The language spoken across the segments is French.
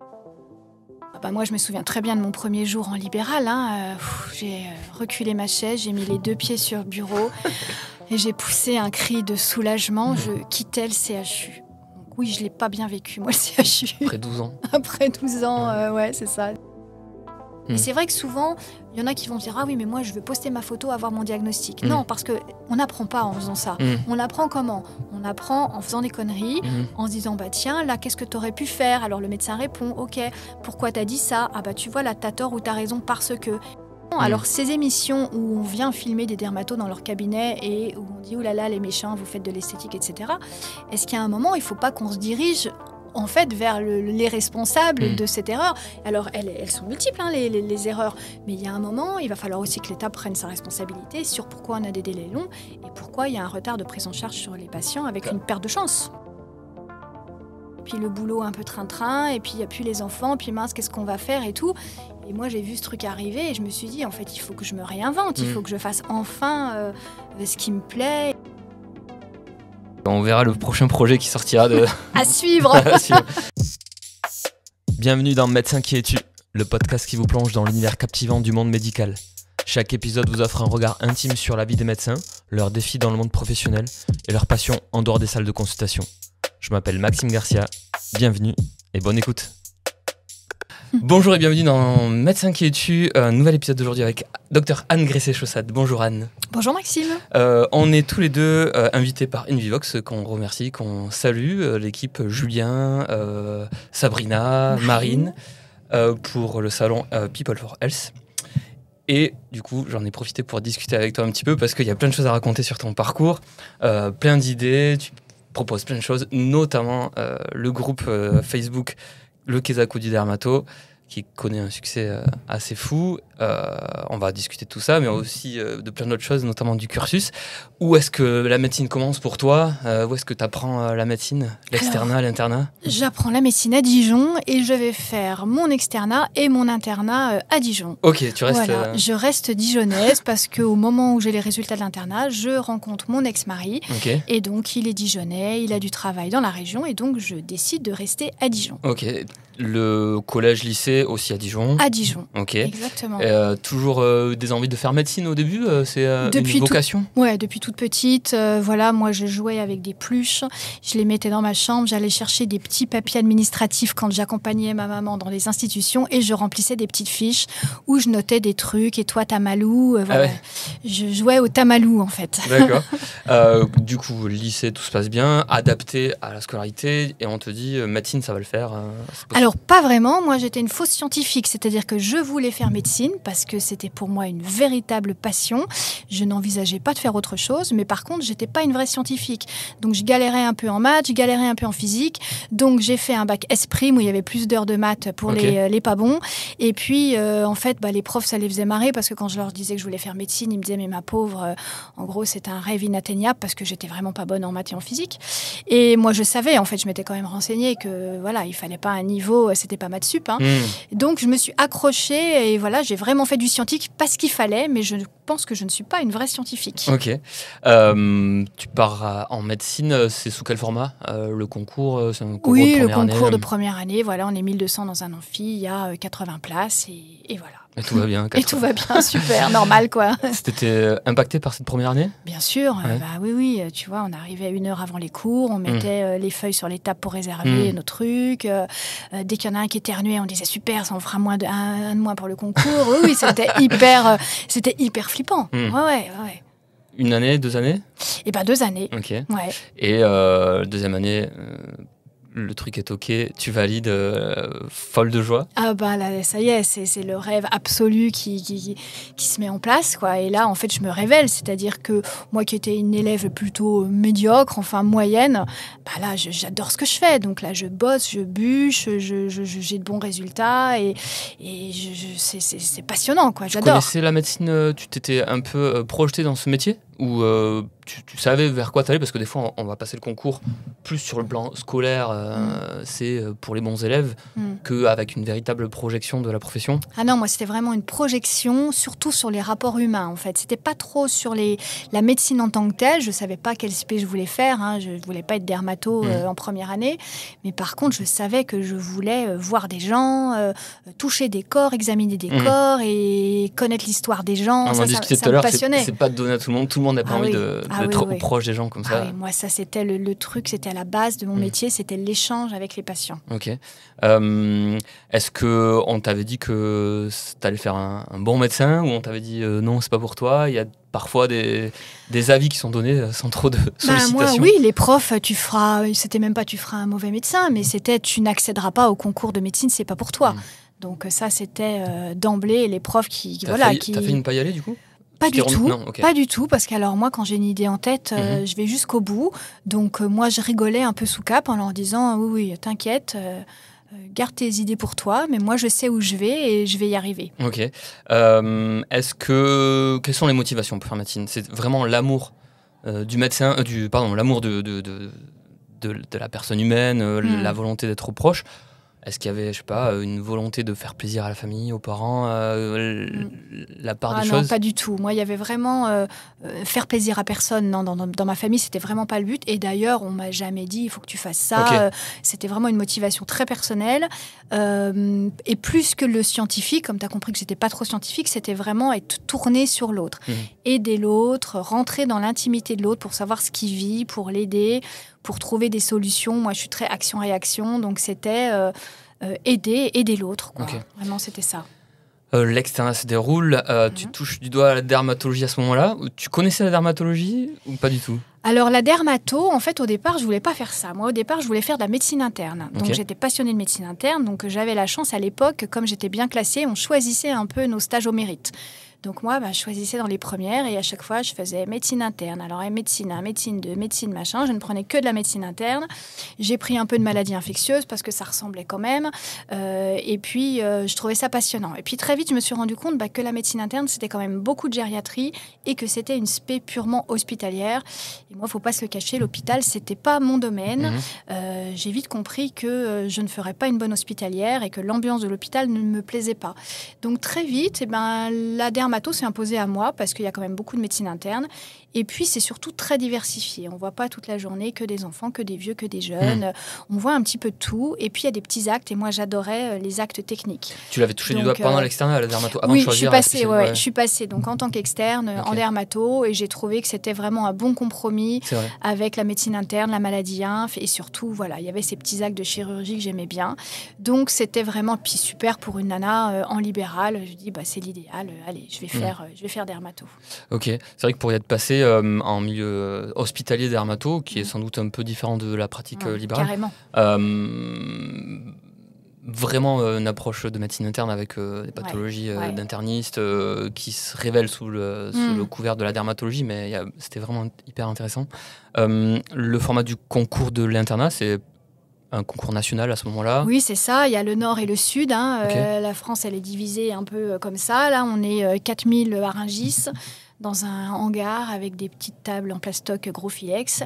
Ah bah moi, je me souviens très bien de mon premier jour en libéral. J'ai reculé ma chaise, j'ai mis les 2 pieds sur le bureau et j'ai poussé un cri de soulagement. Je quittais le CHU. Donc oui, je ne l'ai pas bien vécu, moi, le CHU. Après 12 ans. Après 12 ans, ouais, c'est ça. Et Mm. c'est vrai que souvent, il y en a qui vont dire « Ah oui, mais moi, je veux poster ma photo, avoir mon diagnostic. Mm. Non, parce qu'on n'apprend pas en faisant ça. Mm. On apprend comment? On apprend en faisant des conneries, en se disant « Bah tiens, là, qu'est-ce que tu aurais pu faire ?» Alors le médecin répond « Ok, pourquoi t'as dit ça? Ah bah tu vois, là, t'as tort ou t'as raison parce que... » Alors ces émissions où on vient filmer des dermatos dans leur cabinet et où on dit « Oh là là, les méchants, vous faites de l'esthétique, etc. » Est-ce qu'il y a un moment, il ne faut pas qu'on se dirige en fait vers les responsables de cette erreur? Alors elles sont multiples, les erreurs, mais il y a un moment, il va falloir aussi que l'État prenne sa responsabilité sur pourquoi on a des délais longs et pourquoi il y a un retard de prise en charge sur les patients avec une perte de chance. Puis le boulot un peu train-train, et puis il n'y a plus les enfants, puis mince, qu'est-ce qu'on va faire et tout. Et moi, j'ai vu ce truc arriver et je me suis dit, en fait, il faut que je me réinvente, il faut que je fasse enfin ce qui me plaît. On verra le prochain projet qui sortira de... À suivre. Bienvenue dans Médecin qui es-tu, le podcast qui vous plonge dans l'univers captivant du monde médical. Chaque épisode vous offre un regard intime sur la vie des médecins, leurs défis dans le monde professionnel et leurs passions en dehors des salles de consultation. Je m'appelle Maxime Garcia, bienvenue et bonne écoute. Bonjour et bienvenue dans Médecin qui es-tu, un nouvel épisode d'aujourd'hui avec Dr Anne Gressé-Chaussade. Bonjour Anne. Bonjour Maxime. On est tous les deux invités par Invivox, qu'on remercie, qu'on salue, l'équipe Julien, Sabrina, Marine, pour le salon People for Health. Et du coup, j'en ai profité pour discuter avec toi un petit peu parce qu'il y a plein de choses à raconter sur ton parcours, plein d'idées, tu proposes plein de choses, notamment le groupe Facebook Le Kesaku du Dermato, qui connaît un succès assez fou. On va discuter de tout ça, mais aussi de plein d'autres choses, notamment du cursus. Où est-ce que la médecine commence pour toi? Où est-ce que tu apprends la médecine? L'externat, l'internat? J'apprends la médecine à Dijon et je vais faire mon externat et mon internat à Dijon. Ok, tu restes... Voilà, je reste dijonnaise parce qu'au moment où j'ai les résultats de l'internat, je rencontre mon ex-mari. Okay. Et donc, il est dijonnais, il a du travail dans la région et donc je décide de rester à Dijon. Ok, le collège-lycée aussi à Dijon? À Dijon, ok. Exactement. Toujours des envies de faire médecine au début? C'est une vocation? Ouais, depuis toute petite. Voilà, moi, je jouais avec des pluches. Je les mettais dans ma chambre. J'allais chercher des petits papiers administratifs quand j'accompagnais ma maman dans les institutions et je remplissais des petites fiches où je notais des trucs. Et toi, Tamalou, voilà. Ah ouais. Je jouais au Tamalou, en fait. D'accord. Du coup, lycée, tout se passe bien, adapté à la scolarité, et on te dit, médecine, ça va le faire? Alors, pas vraiment. Moi, j'étais une fausse scientifique, c'est-à-dire que je voulais faire médecine parce que c'était pour moi une véritable passion. Je n'envisageais pas de faire autre chose, mais par contre, j'étais pas une vraie scientifique. Donc, je galérais un peu en maths, je galérais un peu en physique. Donc, j'ai fait un bac S-Prime où il y avait plus d'heures de maths pour les pas bons. Et puis, en fait, les profs, ça les faisait marrer parce que quand je leur disais que je voulais faire médecine, ils me disaient, mais ma pauvre, en gros, c'était un rêve inatteignable parce que j'étais vraiment pas bonne en maths et en physique. Et moi, je savais, en fait, je m'étais quand même renseignée que, voilà, il fallait pas un niveau, c'était pas maths sup. Donc, je me suis accrochée et voilà, j'ai vraiment fait du scientifique parce qu'il fallait, mais je pense que je ne suis pas une vraie scientifique. Ok. Tu pars en médecine, c'est sous quel format? Le concours, c'est un concours de première année? Oui, le concours de première année. Voilà, on est 1200 dans un amphi, il y a 80 places et voilà. Et tout va bien. Et tout va bien, super, normal quoi. T'étais impacté par cette première année? Bien sûr, oui, tu vois, on arrivait 1 heure avant les cours, on mettait les feuilles sur les tables pour réserver nos trucs. Dès qu'il y en a un qui éternuait, on disait super, ça en fera un de moins pour le concours. Oui, c'était hyper flippant. Ouais. 1 année, 2 années? 2 années. Ok. Ouais. Et deuxième année, le truc est ok, tu valides, folle de joie? Ah là, ça y est, c'est le rêve absolu qui se met en place, quoi. Et là, en fait, je me révèle, c'est-à-dire que moi qui étais une élève plutôt médiocre, enfin moyenne, là, j'adore ce que je fais. Donc là, je bosse, je bûche, j'ai de bons résultats et c'est passionnant, quoi. J'adore. Tu connaissais la médecine, tu t'étais un peu projeté dans ce métier? où tu savais vers quoi t'allais, parce que des fois on va passer le concours plus sur le plan scolaire, c'est pour les bons élèves, qu'avec une véritable projection de la profession. Ah non, moi c'était vraiment une projection, surtout sur les rapports humains en fait. C'était pas trop sur la médecine en tant que telle. Je savais pas quel spé je voulais faire, hein. Je voulais pas être dermato en première année, mais par contre je savais que je voulais voir des gens, toucher des corps, examiner des corps et connaître l'histoire des gens. Ça me passionnait. C'est pas donné à tout le monde n'a pas envie d'être proche des gens comme ça. Oui, moi ça c'était le truc, c'était à la base de mon métier, c'était l'échange avec les patients. Ok. Est-ce qu'on t'avait dit que t'allais faire un bon médecin, ou on t'avait dit non, c'est pas pour toi? Il y a parfois des avis qui sont donnés sans trop de sollicitations. Moi, oui, les profs, c'était même pas tu feras un mauvais médecin, mais c'était tu n'accéderas pas au concours de médecine, c'est pas pour toi. Donc ça, c'était d'emblée les profs qui... T'as failli ne pas y aller du coup? Pas du tout, pas du tout, parce qu'alors moi, quand j'ai une idée en tête, je vais jusqu'au bout. Donc moi, je rigolais un peu sous cap en leur disant oui, t'inquiète, garde tes idées pour toi, mais moi, je sais où je vais et je vais y arriver. Ok. Quelles sont les motivations pour faire médecine? C'est vraiment l'amour du médecin, l'amour de la personne humaine, la volonté d'être proche. Est-ce qu'il y avait, je sais pas, une volonté de faire plaisir à la famille, aux parents, la part des choses? Non, pas du tout. Moi, il y avait vraiment faire plaisir à personne. Non, dans ma famille, c'était vraiment pas le but. Et d'ailleurs, on m'a jamais dit il faut que tu fasses ça. Okay. C'était vraiment une motivation très personnelle. Et plus que le scientifique, comme tu as compris que j'étais pas trop scientifique, c'était vraiment être tourné sur l'autre, aider l'autre, rentrer dans l'intimité de l'autre pour savoir ce qu'il vit, pour l'aider, pour trouver des solutions. Moi, je suis très action-réaction, donc c'était aider l'autre. Okay. Vraiment, c'était ça. L'externat se déroule, tu touches du doigt à la dermatologie à ce moment-là. Tu connaissais la dermatologie ou pas du tout? Alors la dermato, en fait, au départ, je voulais pas faire ça. Moi, au départ, je voulais faire de la médecine interne. Donc j'étais passionnée de médecine interne, donc j'avais la chance à l'époque, comme j'étais bien classée, on choisissait un peu nos stages au mérite. Donc moi, je choisissais dans les premières et à chaque fois, je faisais médecine interne. Alors médecine 1, médecine 2, médecine machin. Je ne prenais que de la médecine interne. J'ai pris un peu de maladies infectieuses parce que ça ressemblait quand même. Et puis, je trouvais ça passionnant. Et puis très vite, je me suis rendu compte que la médecine interne, c'était quand même beaucoup de gériatrie et que c'était une spé purement hospitalière. Et moi, il ne faut pas se le cacher, l'hôpital, ce n'était pas mon domaine. J'ai vite compris que je ne ferais pas une bonne hospitalière et que l'ambiance de l'hôpital ne me plaisait pas. Donc très vite, la dermatologie s'est imposé à moi parce qu'il y a quand même beaucoup de médecine interne. Et puis, c'est surtout très diversifié. On ne voit pas toute la journée que des enfants, que des vieux, que des jeunes. On voit un petit peu de tout. Et puis, il y a des petits actes. Et moi, j'adorais les actes techniques. Tu l'avais touché du doigt pendant l'externat à la dermato, avant de choisir je suis passée donc, en tant qu'externe en dermato. Et j'ai trouvé que c'était vraiment un bon compromis avec la médecine interne, la maladie inf. Et surtout, il y avait ces petits actes de chirurgie que j'aimais bien. Donc, c'était vraiment super pour une nana en libéral. Je dis, c'est l'idéal. Allez, je vais faire dermato. Ok. C'est vrai que pour y être passé en milieu hospitalier dermato, qui est sans doute un peu différent de la pratique libérale. Carrément. Vraiment une approche de médecine interne avec des pathologies d'internistes qui se révèlent sous le couvert de la dermatologie, mais c'était vraiment hyper intéressant. Le format du concours de l'internat, c'est un concours national à ce moment-là? Oui, c'est ça. Il y a le nord et le sud. La France, elle est divisée un peu comme ça. Là, on est 4000 à Rungis, dans un hangar avec des petites tables en plastoc gros filex.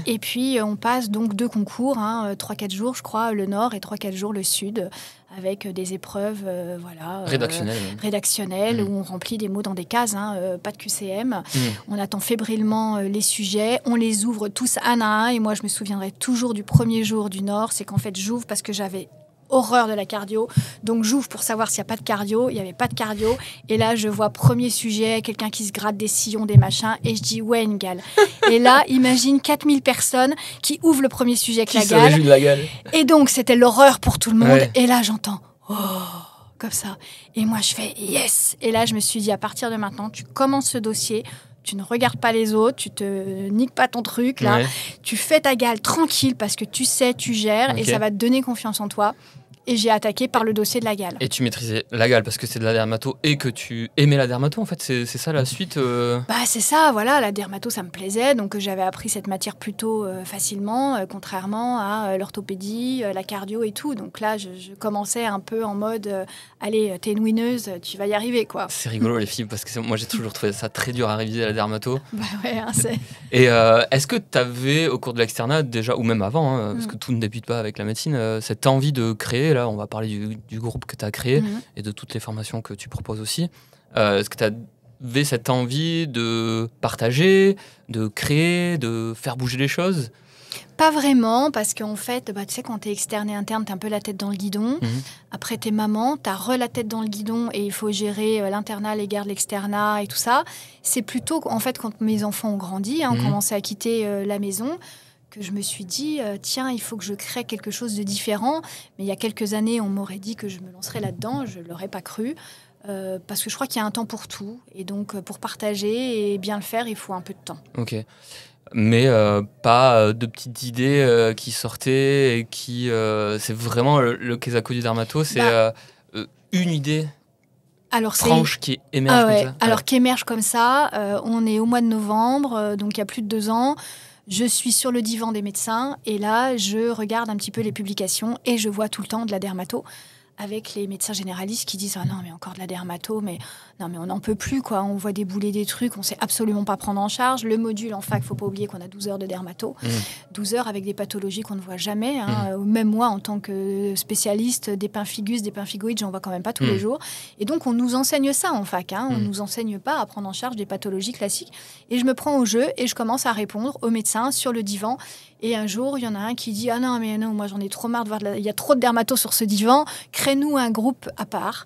Et puis, on passe donc 2 concours, 3-4 jours, je crois, le nord et 3-4 jours le sud, avec des épreuves rédactionnelles où on remplit des mots dans des cases, pas de QCM. On attend fébrilement les sujets, on les ouvre tous un à un. Et moi, je me souviendrai toujours du premier jour du nord, c'est qu'en fait, j'ouvre parce que j'avais horreur de la cardio, donc j'ouvre pour savoir s'il n'y a pas de cardio. Il n'y avait pas de cardio, et là je vois premier sujet, quelqu'un qui se gratte des sillons, des machins, et je dis ouais, une gale. Et là, imagine 4000 personnes qui ouvrent le premier sujet avec la gale. Et donc c'était l'horreur pour tout le monde, et là j'entends comme ça, et moi je fais yes. Et là je me suis dit, à partir de maintenant, tu commences ce dossier, tu ne regardes pas les autres, tu te niques pas ton truc, là. Tu fais ta gale tranquille parce que tu sais, tu gères et ça va te donner confiance en toi. Et j'ai attaqué par le dossier de la gale. Et tu maîtrisais la gale parce que c'est de la dermato et que tu aimais la dermato, en fait, c'est ça la suite C'est ça, voilà, la dermato, ça me plaisait, donc j'avais appris cette matière plutôt facilement, contrairement à l'orthopédie, la cardio et tout. Donc là, je commençais un peu en mode, allez, t'es une winneuse, tu vas y arriver, quoi. C'est rigolo, les filles, parce que moi, j'ai toujours trouvé ça très dur à réviser, la dermato. Ouais, c'est... Et est-ce que t'avais, au cours de l'externat, déjà, ou même avant, parce que tout ne débute pas avec la médecine, cette envie de créer, là, on va parler du groupe que tu as créé et de toutes les formations que tu proposes aussi. Est-ce que tu avais cette envie de partager, de créer, de faire bouger les choses ? Pas vraiment, parce qu'en fait, tu sais, quand t'es externe et interne, t'as un peu la tête dans le guidon. Après, t'es maman, t'as la tête dans le guidon et il faut gérer l'internat, les gardes, l'externat et tout ça. C'est plutôt, en fait, quand mes enfants ont grandi, ont commencé à quitter la maison, que je me suis dit, tiens, il faut que je crée quelque chose de différent. Mais il y a quelques années, on m'aurait dit que je me lancerais là-dedans. Je ne l'aurais pas cru. Parce que je crois qu'il y a un temps pour tout. Et donc, pour partager et bien le faire, il faut un peu de temps. Ok. Mais pas de petites idées qui sortaient et qui... c'est vraiment le Kesako du dermato, c'est une idée franche qui émerge comme ça. Alors, qui émerge comme ça. On est au mois de novembre, donc il y a plus de 2 ans. Je suis sur le divan des médecins et là, je regarde un petit peu les publications et je vois tout le temps de la dermato avec les médecins généralistes qui disent « Ah non, mais encore de la dermato, mais non, mais on n'en peut plus, quoi. On voit débouler des trucs, on ne sait absolument pas prendre en charge. Le module en fac, il ne faut pas oublier qu'on a 12 heures de dermato. 12 heures avec des pathologies qu'on ne voit jamais. Même moi, en tant que spécialiste des pemphigus, des pemphigoïdes, j'en vois quand même pas tous les jours. Et donc, on nous enseigne ça en fac. On ne nous enseigne pas à prendre en charge des pathologies classiques. Et je me prends au jeu et je commence à répondre aux médecins sur le divan. Et un jour, il y en a un qui dit « Ah non, mais non, moi j'en ai trop marre de voir, il y a trop de dermato sur ce divan, crée-nous un groupe à part. »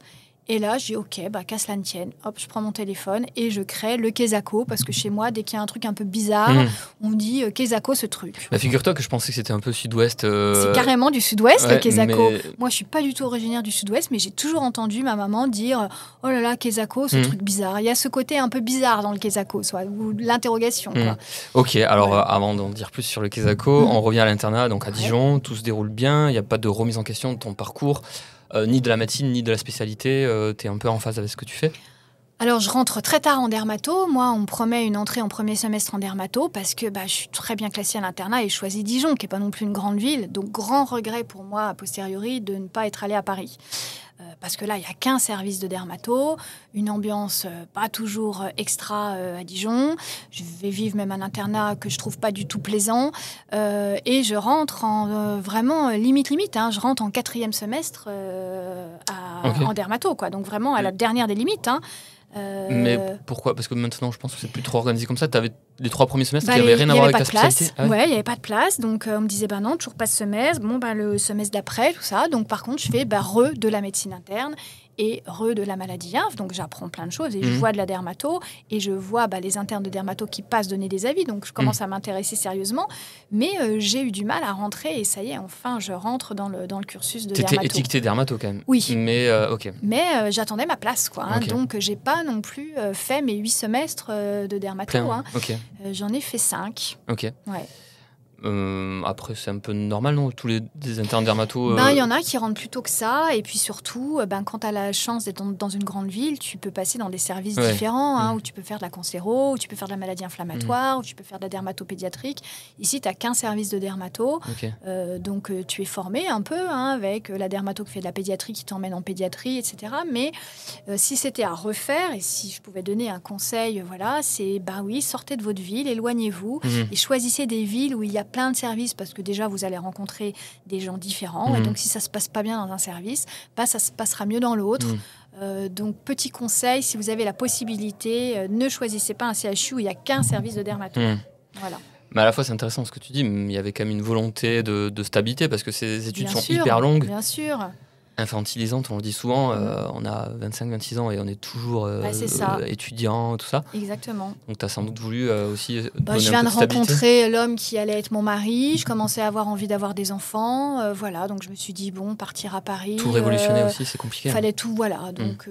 Et là, je dis « Ok, qu'à cela ne tienne. » Hop, je prends mon téléphone et je crée le Kesako, parce que chez moi, dès qu'il y a un truc un peu bizarre, on dit « Kesako, ce truc. » Figure-toi que je pensais que c'était un peu sud-ouest. C'est carrément du sud-ouest, le Kesako. Mais... Moi, je suis pas du tout originaire du sud-ouest, mais j'ai toujours entendu ma maman dire « Oh là là, Kesako, ce truc bizarre. » Il y a ce côté un peu bizarre dans le Kesako, ou l'interrogation. Quoi. Ok, alors avant d'en dire plus sur le Kesako, on revient à l'internat, donc à Dijon, tout se déroule bien, il n'y a pas de remise en question de ton parcours. Ni de la médecine, ni de la spécialité, tu es un peu en phase avec ce que tu fais ? Alors, je rentre très tard en dermato. Moi, on me promet une entrée en premier semestre en dermato parce que je suis très bien classée à l'internat et je choisis Dijon, qui n'est pas non plus une grande ville. Donc, grand regret pour moi, a posteriori, de ne pas être allée à Paris. Parce que là, il n'y a qu'un service de dermato, une ambiance pas toujours extra à Dijon. Je vais vivre même un internat que je trouve pas du tout plaisant. Et je rentre en vraiment limite. Je rentre en 4e semestre en dermato, quoi. Donc vraiment à la dernière des limites. Mais pourquoi ? Parce que maintenant, je pense que c'est plus trop organisé comme ça. Tu avais les 3 premiers semestres qui n'avaient rien à voir avec ta spécialité. Il n'y avait pas de place. Donc, on me disait, non, toujours pas ce semestre. Le semestre d'après, tout ça. Donc, par contre, je fais de la médecine interne et de la maladie inf. Donc, j'apprends plein de choses et je vois de la dermato et je vois les internes de dermato qui passent donner des avis. Donc, je commence à m'intéresser sérieusement. Mais j'ai eu du mal à rentrer et ça y est, enfin, je rentre dans le cursus de dermato. T'étais étiquetée dermato quand même. Oui. Mais, ok. Mais j'attendais ma place, quoi. Okay. Donc, j'ai pas non plus fait mes 8 semestres de dermato. Okay. J'en ai fait 5. Ok. Ouais. Après, c'est un peu normal, non ? Tous les internes dermato. Il y en a qui rentrent plus tôt que ça. Et puis surtout, quand tu as la chance d'être dans une grande ville, tu peux passer dans des services différents, où tu peux faire de la cancéro, où tu peux faire de la maladie inflammatoire, où tu peux faire de la dermatopédiatrique. Ici, tu n'as qu'un service de dermato. Okay. Donc, tu es formé un peu avec la dermato qui fait de la pédiatrie, qui t'emmène en pédiatrie, etc. Mais si c'était à refaire, et si je pouvais donner un conseil, c'est sortez de votre ville, éloignez-vous et choisissez des villes où il y a plein de services parce que déjà vous allez rencontrer des gens différents et donc si ça se passe pas bien dans un service, ça se passera mieux dans l'autre. Donc petit conseil, si vous avez la possibilité, ne choisissez pas un CHU où il n'y a qu'un service de dermato. Voilà. Mais à la fois c'est intéressant ce que tu dis, mais il y avait quand même une volonté de stabilité parce que ces études sont hyper longues. Bien sûr. infantilisante, on le dit souvent. On a 25-26 ans et on est toujours étudiant, tout ça. Exactement. Donc tu as sans doute voulu aussi donner je un viens peu de stabilité. rencontrer l'homme qui allait être mon mari. Je commençais à avoir envie d'avoir des enfants. Voilà, donc je me suis dit, bon, partir à Paris. Tout révolutionner aussi, c'est compliqué. Fallait tout, voilà. Donc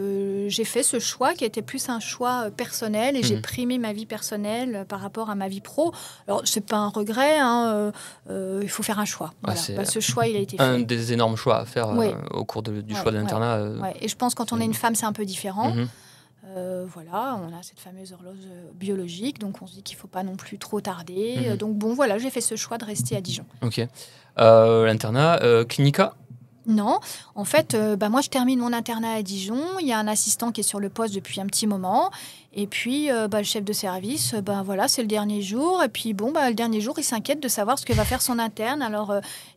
j'ai fait ce choix qui était plus un choix personnel et j'ai primé ma vie personnelle par rapport à ma vie pro. Alors, c'est pas un regret, hein, il faut faire un choix. Voilà. Ce choix, il a été fait. Un des énormes choix à faire au cours du choix de l'internat. Et je pense que quand on est une femme, c'est un peu différent. Voilà, on a cette fameuse horloge biologique, donc on se dit qu'il ne faut pas non plus trop tarder. Donc bon, voilà, j'ai fait ce choix de rester à Dijon. Ok. L'internat, Clinica ? Non, en fait, moi je termine mon internat à Dijon. Il y a un assistant qui est sur le poste depuis un petit moment. Et puis le chef de service, voilà, c'est le dernier jour. Et puis le dernier jour, il s'inquiète de savoir ce que va faire son interne. Alors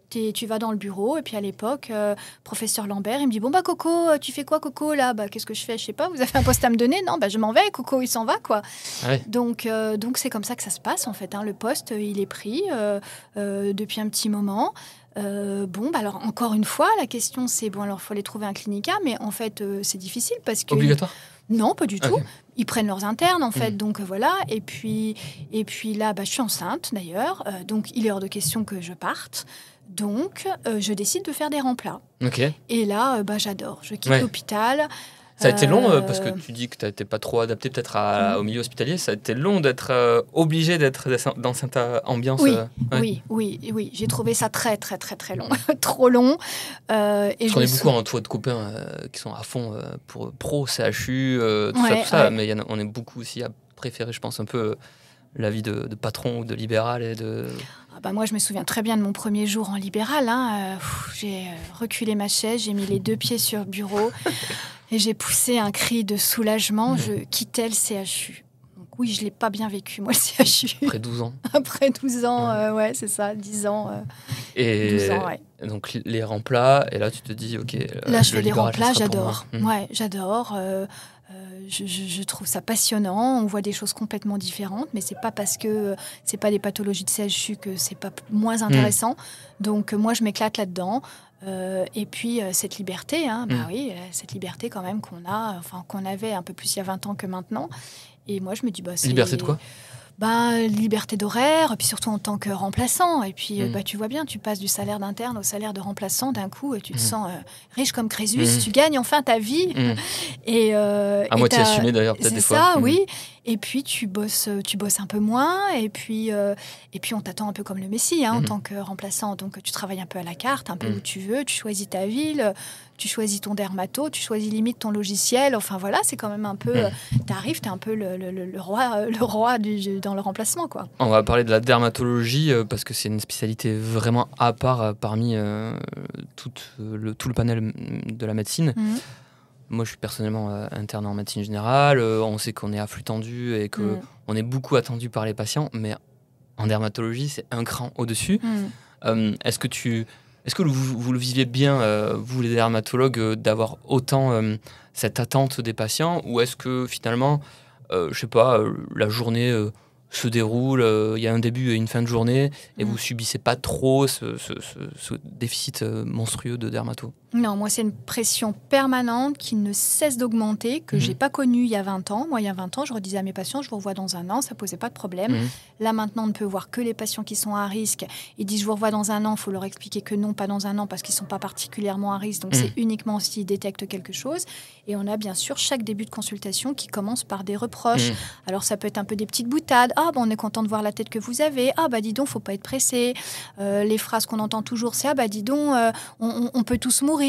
tu vas dans le bureau. Et puis à l'époque, professeur Lambert, il me dit Coco, tu fais quoi, Coco, là ? Qu'est-ce que je fais ? Je sais pas, vous avez un poste à me donner ? Non, je m'en vais, Coco, il s'en va, quoi. Ouais. Donc c'est comme ça que ça se passe, en fait. Le poste, il est pris depuis un petit moment. Alors encore une fois, la question c'est il faut aller trouver un clinica, mais en fait c'est difficile parce que obligatoire. Non, pas du tout. Ils prennent leurs internes en fait, donc voilà. Et puis là, je suis enceinte d'ailleurs, donc il est hors de question que je parte. Donc je décide de faire des remplats. Et là, j'adore. Je quitte l'hôpital. Ça a été long parce que tu dis que tu n'étais pas trop adapté peut-être au milieu hospitalier. Ça a été long d'être obligé d'être dans cette ambiance. Oui. J'ai trouvé ça très, très, très, très long. Trop long. Parce qu'on est beaucoup entouré de copains qui sont à fond pour pro, CHU, tout ça. Mais on est beaucoup aussi à préférer, je pense, un peu la vie de patron ou de libéral. Moi, je me souviens très bien de mon premier jour en libéral. J'ai reculé ma chaise, j'ai mis les 2 pieds sur le bureau et j'ai poussé un cri de soulagement. Je quittais le CHU. Donc oui, je ne l'ai pas bien vécu, moi, le CHU. Après 12 ans. Après 12 ans, c'est ça, 10 ans. 12 ans, donc les remplats, et là, tu te dis, OK. Là, je fais des remplats, j'adore. J'adore. Je trouve ça passionnant. On voit des choses complètement différentes, mais c'est pas parce que c'est pas des pathologies de CHU que c'est pas moins intéressant. Donc moi, je m'éclate là-dedans. Et puis cette liberté, cette liberté quand même qu'on avait un peu plus il y a 20 ans que maintenant. Et moi, je me dis, c'est... Liberté de quoi ? Liberté d'horaire, puis surtout en tant que remplaçant. Et puis, tu vois bien, tu passes du salaire d'interne au salaire de remplaçant d'un coup, et tu te sens riche comme Crésus, tu gagnes enfin ta vie. À moitié assumé d'ailleurs, peut-être des fois. C'est ça, oui. Et puis, tu bosses un peu moins, et puis on t'attend un peu comme le Messie en tant que remplaçant. Donc, tu travailles un peu à la carte, un peu où tu veux, tu choisis ta ville, tu choisis ton dermato, tu choisis limite ton logiciel. Enfin, voilà, c'est quand même un peu... T'arrives, t'es un peu le roi dans le remplacement, quoi. On va parler de la dermatologie parce que c'est une spécialité vraiment à part parmi tout le panel de la médecine. Moi, je suis personnellement interne en médecine générale. On sait qu'on est à flux tendu et qu'on est beaucoup attendu par les patients, mais en dermatologie, c'est un cran au-dessus. Est-ce que vous le viviez bien, vous les dermatologues, d'avoir autant cette attente des patients, ou est-ce que finalement, la journée se déroule, il y a un début et une fin de journée, et vous subissez pas trop ce déficit monstrueux de dermato ? Non, moi, c'est une pression permanente qui ne cesse d'augmenter, que j'ai pas connue il y a 20 ans. Moi, il y a 20 ans, je redisais à mes patients, je vous revois dans un an, ça posait pas de problème. Là, maintenant, on ne peut voir que les patients qui sont à risque. Ils disent, je vous revois dans un an, il faut leur expliquer que non, pas dans un an, parce qu'ils sont pas particulièrement à risque. Donc, c'est uniquement s'ils détectent quelque chose. Et on a bien sûr chaque début de consultation qui commence par des reproches. Alors, ça peut être un peu des petites boutades. On est content de voir la tête que vous avez. Dis donc, faut pas être pressé. Les phrases qu'on entend toujours, c'est dis donc, on peut tous mourir.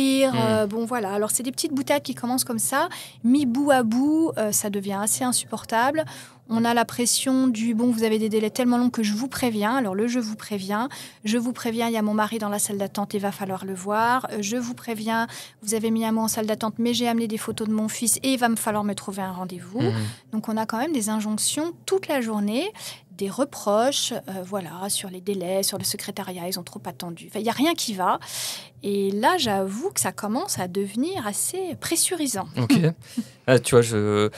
Voilà. Alors, c'est des petites boutades qui commencent comme ça. Mis bout à bout, ça devient assez insupportable. On a la pression du vous avez des délais tellement longs que je vous préviens. Alors, je vous préviens, il y a mon mari dans la salle d'attente, il va falloir le voir. Je vous préviens, vous avez mis un mot en salle d'attente, mais j'ai amené des photos de mon fils et il va me falloir me trouver un rendez-vous. Donc, on a quand même des injonctions toute la journée, des reproches, sur les délais, sur le secrétariat, ils ont trop attendu. Il n'y a rien qui va. Et là, j'avoue que ça commence à devenir assez pressurisant. Ok. Tu vois,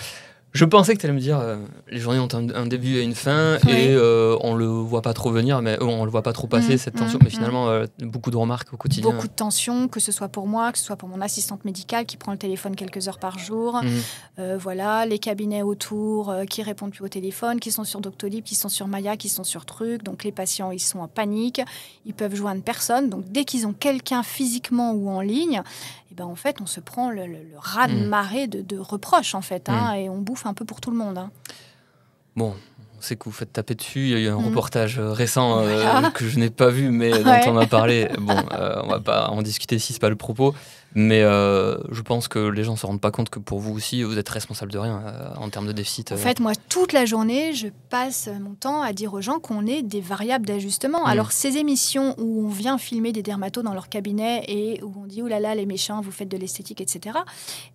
Je pensais que tu allais me dire les journées ont un début et une fin et on le voit pas trop venir, mais on le voit pas trop passer cette tension. Mais finalement, beaucoup de remarques au quotidien. Beaucoup de tensions, que ce soit pour moi, que ce soit pour mon assistante médicale qui prend le téléphone quelques heures par jour. Voilà, les cabinets autour qui répondent plus au téléphone, qui sont sur Doctolib, qui sont sur Maya, qui sont sur Truc. Donc les patients, ils sont en panique, ils peuvent joindre personne. Donc dès qu'ils ont quelqu'un physiquement ou en ligne, et ben en fait, on se prend le raz-de-marée de reproches en fait, et on bouffe un peu pour tout le monde. Bon, on sait que vous faites taper dessus. Il y a eu un reportage récent que je n'ai pas vu, mais dont on a parlé. Bon, on va pas en discuter ici, c'est pas le propos. Mais je pense que les gens ne se rendent pas compte que pour vous aussi, vous êtes responsable de rien en termes de déficit. En fait, moi, toute la journée, je passe mon temps à dire aux gens qu'on est des variables d'ajustement. Alors, ces émissions où on vient filmer des dermatos dans leur cabinet et où on dit « Oh là là, les méchants, vous faites de l'esthétique, etc. »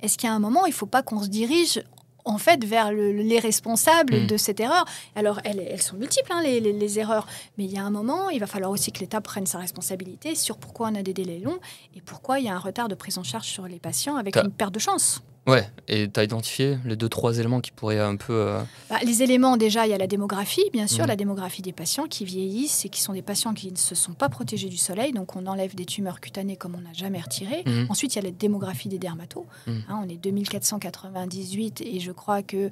Est-ce qu'il y a un moment, il ne faut pas qu'on se dirige en fait, vers les responsables de cette erreur. Alors, elles sont multiples, les erreurs. Mais il y a un moment, il va falloir aussi que l'État prenne sa responsabilité sur pourquoi on a des délais longs et pourquoi il y a un retard de prise en charge sur les patients avec une perte de chance. Ouais, et tu as identifié les 2-3 éléments qui pourraient un peu... les éléments, déjà, il y a la démographie, bien sûr, la démographie des patients qui vieillissent et qui sont des patients qui ne se sont pas protégés du soleil, donc on enlève des tumeurs cutanées comme on n'a jamais retiré. Ensuite, il y a la démographie des dermatos. On est 2498 et je crois que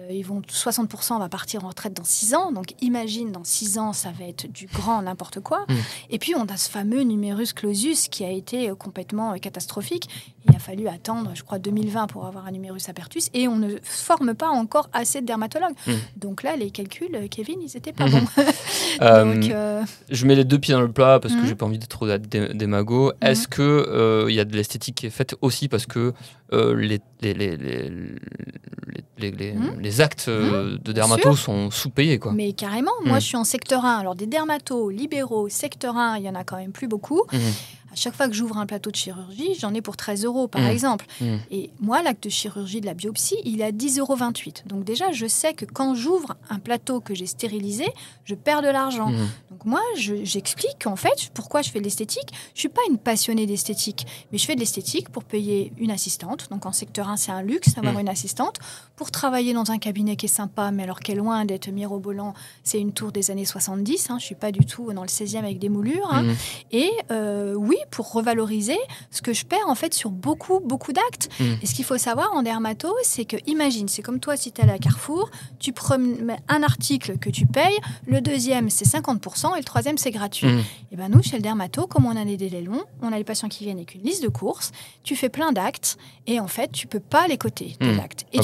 60% va partir en retraite dans 6 ans, donc imagine, dans 6 ans, ça va être du grand n'importe quoi. Et puis, on a ce fameux numerus clausus qui a été complètement catastrophique. Il a fallu attendre, je crois, 2020 pour avoir un numerus apertus et on ne forme pas encore assez de dermatologues. Donc là, les calculs, Kevin, ils n'étaient pas bons. Donc, je mets les deux pieds dans le plat parce que j'ai pas envie d'être trop démago. Est-ce que y a de l'esthétique qui est faite aussi parce que les actes de dermatos sont sous-payés, quoi. Mais carrément, moi je suis en secteur 1. Alors des dermatos libéraux, secteur 1, il y en a quand même plus beaucoup. À chaque fois que j'ouvre un plateau de chirurgie, j'en ai pour 13 € par exemple. Et moi, l'acte de chirurgie de la biopsie, il est à 10,28 €. Donc déjà, je sais que quand j'ouvre un plateau que j'ai stérilisé, je perds de l'argent. Donc moi, j'explique en fait pourquoi je fais de l'esthétique. Je ne suis pas une passionnée d'esthétique, mais je fais de l'esthétique pour payer une assistante. Donc en secteur 1, c'est un luxe d'avoir une assistante. Pour travailler dans un cabinet qui est sympa, mais alors qui est loin d'être mirobolant, c'est une tour des années 70. Je ne suis pas du tout dans le 16e avec des moulures. Et oui, pour revaloriser ce que je perds en fait sur beaucoup d'actes. Et ce qu'il faut savoir en dermato, c'est que, imagine, c'est comme toi si tu es à la Carrefour, tu prends un article que tu payes, le deuxième c'est 50% et le troisième c'est gratuit. Et ben nous, chez le dermato, comme on a des délais longs, on a les patients qui viennent avec une liste de courses, tu fais plein d'actes et en fait tu peux pas les coter des actes. Et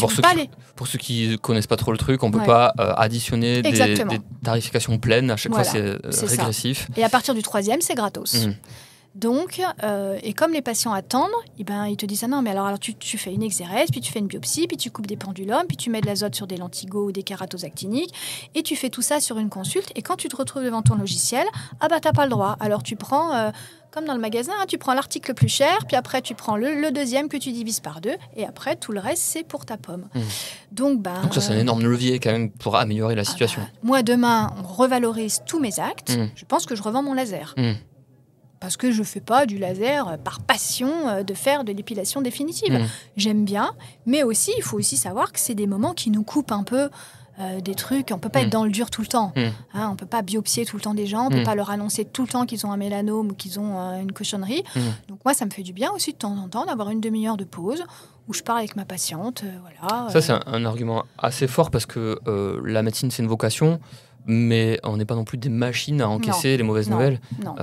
pour ceux qui connaissent pas trop le truc, on peut pas additionner des tarifications pleines, à chaque fois c'est régressif. Ça. Et à partir du troisième, c'est gratos. Donc, et comme les patients attendent, ils te disent « Ah non, mais alors tu fais une exérèse, puis tu fais une biopsie, puis tu coupes des pendulums, puis tu mets de l'azote sur des lentigos ou des kératoses actiniques, et tu fais tout ça sur une consulte, et quand tu te retrouves devant ton logiciel, t'as pas le droit. Alors tu prends, comme dans le magasin, tu prends l'article le plus cher, puis après tu prends le deuxième que tu divises par 2, et après tout le reste, c'est pour ta pomme. Donc ça, c'est un énorme levier quand même pour améliorer la situation. Moi, demain, on revalorise tous mes actes, je pense que je revends mon laser. Parce que je ne fais pas du laser par passion de faire de l'épilation définitive. J'aime bien, mais aussi, il faut aussi savoir que c'est des moments qui nous coupent un peu des trucs. On ne peut pas être dans le dur tout le temps. On ne peut pas biopsier tout le temps des gens. On ne peut pas leur annoncer tout le temps qu'ils ont un mélanome ou qu'ils ont une cochonnerie. Donc moi, ça me fait du bien aussi de temps en temps d'avoir une demi-heure de pause où je parle avec ma patiente. Ça, c'est un argument assez fort parce que la médecine, c'est une vocation. Mais on n'est pas non plus des machines à encaisser les mauvaises nouvelles. Non.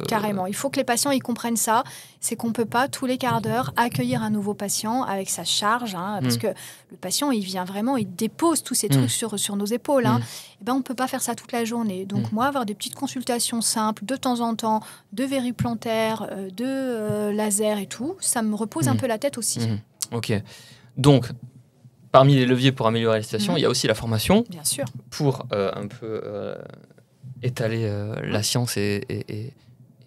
Carrément. Il faut que les patients ils comprennent ça. C'est qu'on ne peut pas, tous les quarts d'heure, accueillir un nouveau patient avec sa charge. Parce que le patient, il vient vraiment, il dépose tous ces trucs sur nos épaules. Et on ne peut pas faire ça toute la journée. Donc moi, avoir des petites consultations simples, de temps en temps, de verrues plantaires, de laser et tout, ça me repose un peu la tête aussi. Ok. Donc, parmi les leviers pour améliorer la situation, il y a aussi la formation. Bien sûr. Pour un peu étaler la science et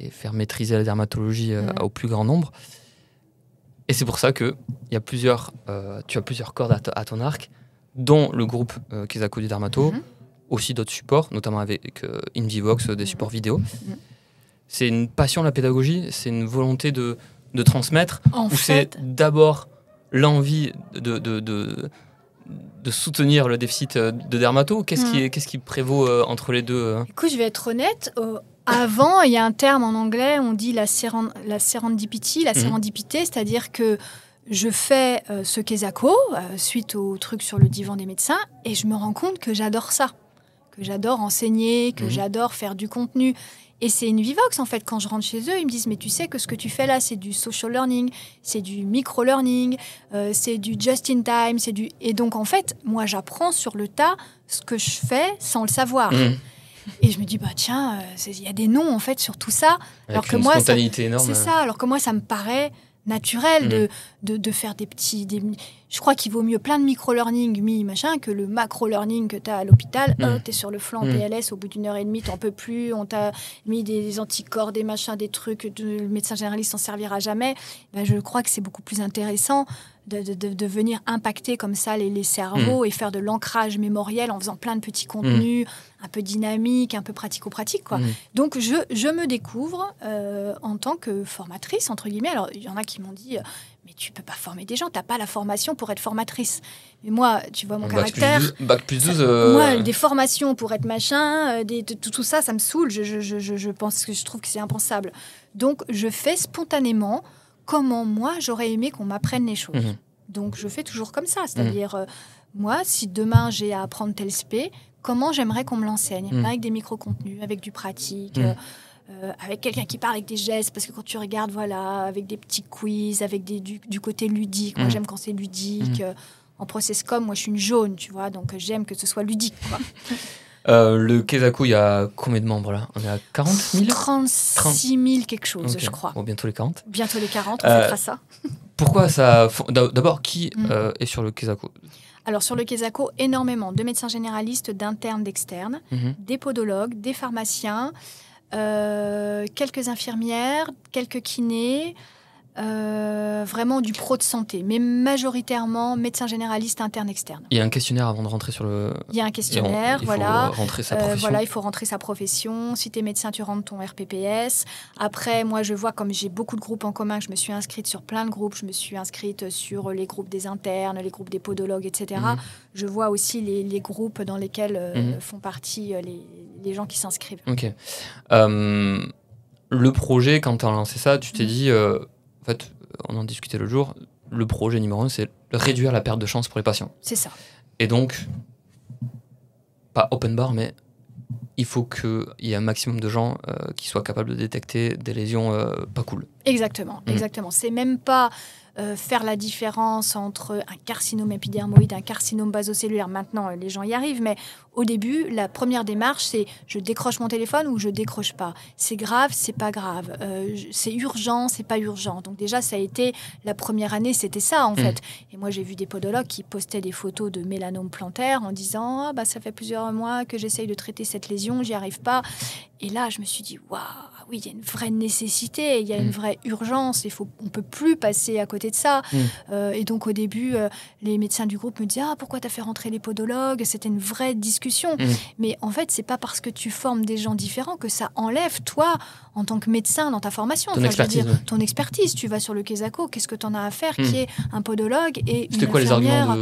faire maîtriser la dermatologie au plus grand nombre. Et c'est pour ça que tu as plusieurs cordes à ton arc, dont le groupe Kesako du Dermato, aussi d'autres supports, notamment avec Invivox, des supports vidéo. C'est une passion, la pédagogie, c'est une volonté de transmettre, ou c'est d'abord l'envie de soutenir le déficit de dermato. Qu'est-ce qui prévaut entre les deux Écoute, je vais être honnête. Avant, il y a un terme en anglais, on dit la serendipity, la sérendipité, c'est-à-dire que je fais ce Kesako suite au truc sur le divan des médecins et je me rends compte que j'adore ça, que j'adore enseigner, que j'adore faire du contenu. Et c'est Invivox, en fait, quand je rentre chez eux, ils me disent « Mais tu sais que ce que tu fais là, c'est du social learning, c'est du micro-learning, c'est du just-in-time, c'est du... » Et donc, en fait, moi, j'apprends sur le tas ce que je fais sans le savoir. Et je me dis, bah tiens, il y a des noms, en fait, sur tout ça. Avec une spontanéité énorme. C'est ça, alors que moi, ça me paraît naturel de faire des petits... Je crois qu'il vaut mieux plein de micro-learning, machin, que le macro-learning que tu as à l'hôpital. Tu es sur le flanc PLS, au bout d'une heure et demie, tu n'en peux plus. On t'a mis des anticorps, des machins, des trucs. Le médecin généraliste s'en servira jamais. Ben, je crois que c'est beaucoup plus intéressant de venir impacter comme ça les cerveaux et faire de l'ancrage mémoriel en faisant plein de petits contenus, un peu dynamiques, un peu pratico-pratiques, quoi. Donc, je me découvre en tant que formatrice, entre guillemets. Alors, il y en a qui m'ont dit... Mais tu peux pas former des gens, t'as pas la formation pour être formatrice. Mais moi, tu vois mon caractère. Bac plus 12. Moi, des formations pour être machin, tout ça, ça me saoule. Je pense que je trouve que c'est impensable. Donc, je fais spontanément comment moi j'aurais aimé qu'on m'apprenne les choses. Donc, je fais toujours comme ça. C'est-à-dire, moi, si demain j'ai à apprendre tel spé, comment j'aimerais qu'on me l'enseigne avec des micro-contenus, avec du pratique. Avec quelqu'un qui parle avec des gestes, parce que quand tu regardes, voilà, avec des petits quiz, avec du côté ludique. Moi, j'aime quand c'est ludique. En process com, moi, je suis une jaune, tu vois, donc j'aime que ce soit ludique, quoi. Le Kesako, il y a combien de membres, là ? On est à 40 000 ? 36 000 quelque chose, je crois. Bon, bientôt les 40. Bientôt les 40, on fêtera ça. Pourquoi ça... D'abord, qui est sur le Kesako ? Alors, sur le Kesako, énormément de médecins généralistes, d'internes, d'externes, des podologues, des pharmaciens... quelques infirmières, quelques kinés, vraiment du pro de santé, mais majoritairement médecins généralistes internes, externes. Il y a un questionnaire avant de rentrer sur le... Il y a un questionnaire, voilà. Il faut rentrer sa profession. Il faut rentrer sa profession. Si tu es médecin, tu rentres ton RPPS. Après, moi, je vois, comme j'ai beaucoup de groupes en commun, je me suis inscrite sur plein de groupes. Je me suis inscrite sur les groupes des internes, les groupes des podologues, etc. Je vois aussi les groupes dans lesquels font partie les gens qui s'inscrivent. Ok. Le projet, quand tu as lancé ça, tu t'es dit... En fait, on en discutait l'autre jour, le projet numéro 1, c'est réduire la perte de chance pour les patients. C'est ça. Et donc, pas open bar, mais il faut qu'il y ait un maximum de gens qui soient capables de détecter des lésions pas cool. Exactement. C'est même pas faire la différence entre un carcinome épidermoïde, un carcinome basocellulaire. Maintenant, les gens y arrivent, mais au début, la première démarche, c'est je décroche mon téléphone ou je décroche pas. C'est grave, c'est pas grave. C'est urgent, c'est pas urgent. Donc déjà, ça a été la première année, c'était ça en fait. Et moi, j'ai vu des podologues qui postaient des photos de mélanome plantaire en disant ça fait plusieurs mois que j'essaye de traiter cette lésion, j'y arrive pas. Et là, je me suis dit waouh. Oui, il y a une vraie nécessité, il y a une vraie urgence, on ne peut plus passer à côté de ça. Et donc, au début, les médecins du groupe me disaient « pourquoi tu as fait rentrer les podologues ?» C'était une vraie discussion. Mais en fait, ce n'est pas parce que tu formes des gens différents que ça enlève, toi, en tant que médecin, dans ta formation. Ton expertise. Ton expertise. Tu vas sur le Kesako, qu'est-ce que tu en as à faire qui est un podologue et une C'était quoi les arguments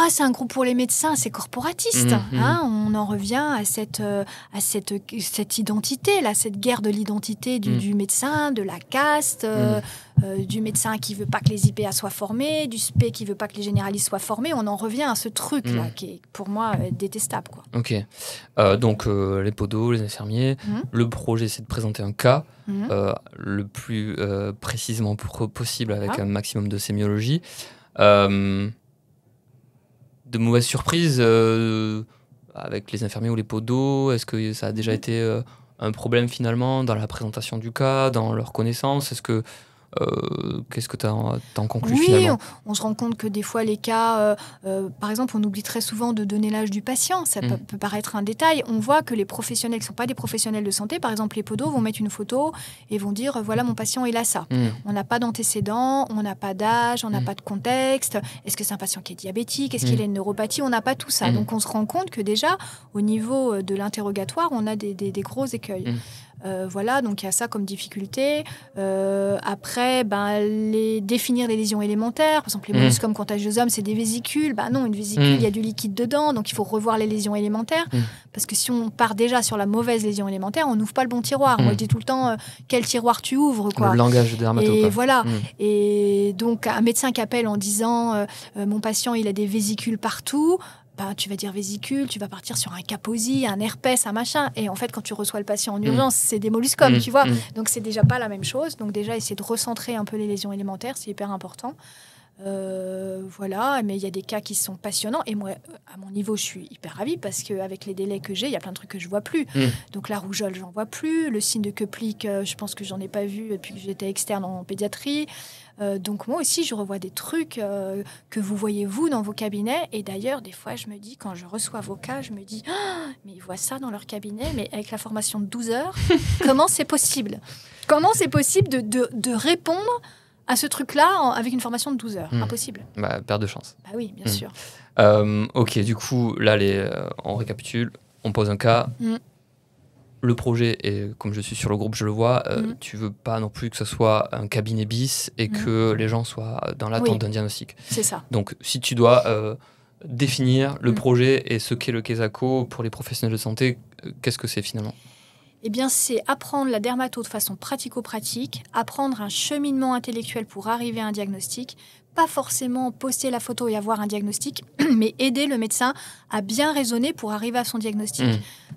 c'est un groupe pour les médecins, c'est corporatiste. On en revient à cette identité, cette guerre de l'identité du médecin, de la caste, du médecin qui veut pas que les IPA soient formés, du SPé qui veut pas que les généralistes soient formés. On en revient à ce truc-là qui est, pour moi, détestable, quoi. Ok. Donc, les podos, les infirmiers, le projet, c'est de présenter un cas le plus précisément possible avec un maximum de sémiologie. De mauvaises surprises avec les infirmiers ou les podos? Est-ce que ça a déjà été un problème finalement dans la présentation du cas, dans leur connaissance? Est-ce que qu'est-ce que tu en conclus finalement? On se rend compte que des fois les cas, par exemple, on oublie très souvent de donner l'âge du patient. Ça peut paraître un détail. On voit que les professionnels qui ne sont pas des professionnels de santé, par exemple les podos, vont mettre une photo et vont dire voilà, mon patient il a ça. On n'a pas d'antécédents, on n'a pas d'âge, on n'a pas de contexte. Est-ce que c'est un patient qui est diabétique? Est-ce qu'il a une neuropathie? On n'a pas tout ça. Donc on se rend compte que déjà, au niveau de l'interrogatoire, on a des gros écueils. Voilà, donc il y a ça comme difficulté. Après, définir les lésions élémentaires. Par exemple, les molluscum contagiosum, c'est des vésicules. Non, une vésicule, il y a du liquide dedans, donc il faut revoir les lésions élémentaires. Parce que si on part déjà sur la mauvaise lésion élémentaire, on n'ouvre pas le bon tiroir. Moi, je dis tout le temps, quel tiroir tu ouvres, quoi. Le langage dermato. Et voilà. Et donc, un médecin qui appelle en disant mon patient, il a des vésicules partout. Tu vas dire vésicule, tu vas partir sur un kaposi, un herpès, un machin. Et en fait, quand tu reçois le patient en urgence, c'est des molluscums, tu vois. Donc, c'est déjà pas la même chose. Donc, déjà, essayer de recentrer un peu les lésions élémentaires, c'est hyper important. Voilà, mais il y a des cas qui sont passionnants. Et moi, à mon niveau, je suis hyper ravie parce qu'avec les délais que j'ai, il y a plein de trucs que je vois plus. Donc, la rougeole, j'en vois plus. Le signe de Köplik, je pense que j'en ai pas vu depuis que j'étais externe en pédiatrie. Donc moi aussi, je revois des trucs que vous voyez, vous, dans vos cabinets. Et d'ailleurs, des fois, je me dis, quand je reçois vos cas, je me dis, mais ils voient ça dans leur cabinet, mais avec la formation de 12 heures, comment c'est possible ? Comment c'est possible de répondre à ce truc-là avec une formation de 12 heures ? Impossible. Perte de chance. Oui, bien sûr. Ok, du coup, là, on récapitule, on pose un cas. Le projet, et comme je suis sur le groupe, je le vois, tu veux pas non plus que ce soit un cabinet bis et que les gens soient dans l'attente d'un diagnostic. C'est ça. Donc, si tu dois définir le projet et ce qu'est le Kesako pour les professionnels de santé, qu'est-ce que c'est finalement ? Eh bien, c'est apprendre la dermato de façon pratico-pratique, apprendre un cheminement intellectuel pour arriver à un diagnostic, pas forcément poster la photo et avoir un diagnostic, mais aider le médecin à bien raisonner pour arriver à son diagnostic.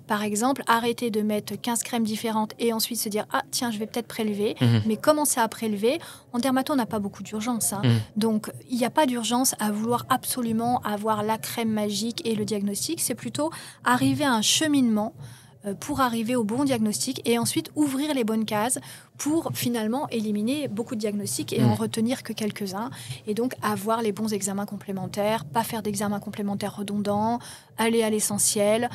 Par exemple, arrêter de mettre 15 crèmes différentes et ensuite se dire « Ah, tiens, je vais peut-être prélever », mais commencer à prélever. En dermato, on n'a pas beaucoup d'urgence. Donc, il n'y a pas d'urgence à vouloir absolument avoir la crème magique et le diagnostic. C'est plutôt arriver à un cheminement pour arriver au bon diagnostic et ensuite ouvrir les bonnes cases pour finalement éliminer beaucoup de diagnostics et en retenir que quelques-uns. Et donc avoir les bons examens complémentaires, pas faire d'examens complémentaires redondants, aller à l'essentiel.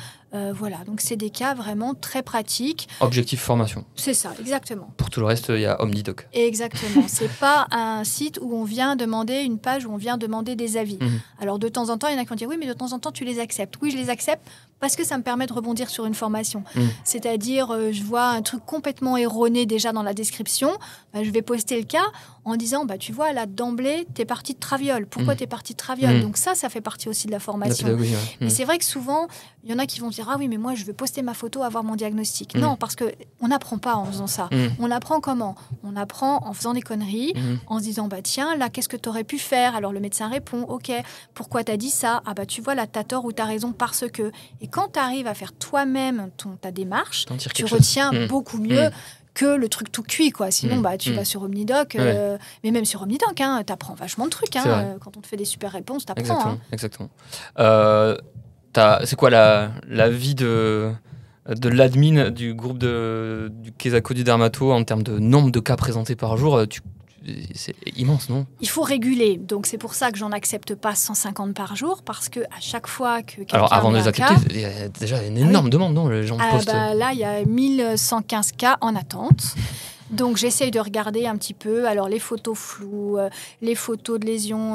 Voilà, donc c'est des cas vraiment très pratiques. Objectif formation. C'est ça, exactement. Pour tout le reste, il y a OmniDoc. Exactement. C'est pas un site où on vient demander une page, où on vient demander des avis. Alors de temps en temps, il y en a qui vont dire oui, mais de temps en temps, tu les acceptes. Oui, je les accepte parce que ça me permet de rebondir sur une formation. C'est-à-dire, je vois un truc complètement erroné déjà dans la description, je vais poster le cas en disant, tu vois, là, d'emblée, t'es parti de traviole. Pourquoi t'es parti de traviole ? Donc ça fait partie aussi de la formation. La pédagogie, Mais c'est vrai que souvent, il y en a qui vont dire, ah oui, mais moi, je veux poster ma photo, avoir mon diagnostic. Non, parce qu'on n'apprend pas en faisant ça. On apprend comment ? On apprend en faisant des conneries, en se disant, tiens, là, qu'est-ce que t'aurais pu faire ? Alors le médecin répond, ok, pourquoi t'as dit ça ? Ah tu vois, là, t'as tort ou t'as raison parce que... Et quand t'arrives à faire toi-même ta démarche, tu retiens beaucoup mieux que le truc tout cuit, quoi. Sinon, tu vas sur OmniDoc, mais même sur OmniDoc, t'apprends vachement de trucs. Quand on te fait des super réponses, t'apprends. Exactement. C'est quoi la vie de l'admin du groupe du Kesako du Dermato en termes de nombre de cas présentés par jour? C'est immense, non ? Il faut réguler. Donc, c'est pour ça que j'en accepte pas 150 par jour, parce qu'à chaque fois que quelqu'un... Alors, avant de les accepter, il y a déjà une énorme demande, non ? Les gens postent... Là, il y a 1115 cas en attente. Donc, j'essaye de regarder un petit peu. Alors, les photos floues, les photos de lésions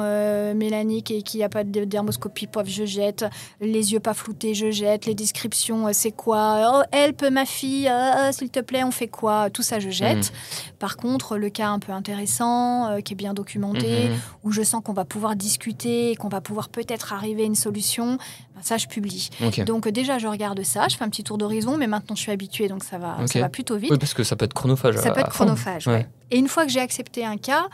mélaniques et qu'il n'y a pas de dermoscopie, pof, je jette. Les yeux pas floutés, je jette. Les descriptions, c'est quoi ? Oh, help, ma fille, s'il te plaît, on fait quoi ? Tout ça, je jette. Par contre, le cas un peu intéressant, qui est bien documenté, où je sens qu'on va pouvoir discuter et qu'on va pouvoir peut-être arriver à une solution, ça, je publie. Donc, déjà, je regarde ça. Je fais un petit tour d'horizon, mais maintenant, je suis habituée, donc ça va plutôt vite. Oui, parce que ça peut être chronophage. Ça peut être chronophage, ouais. Et une fois que j'ai accepté un cas,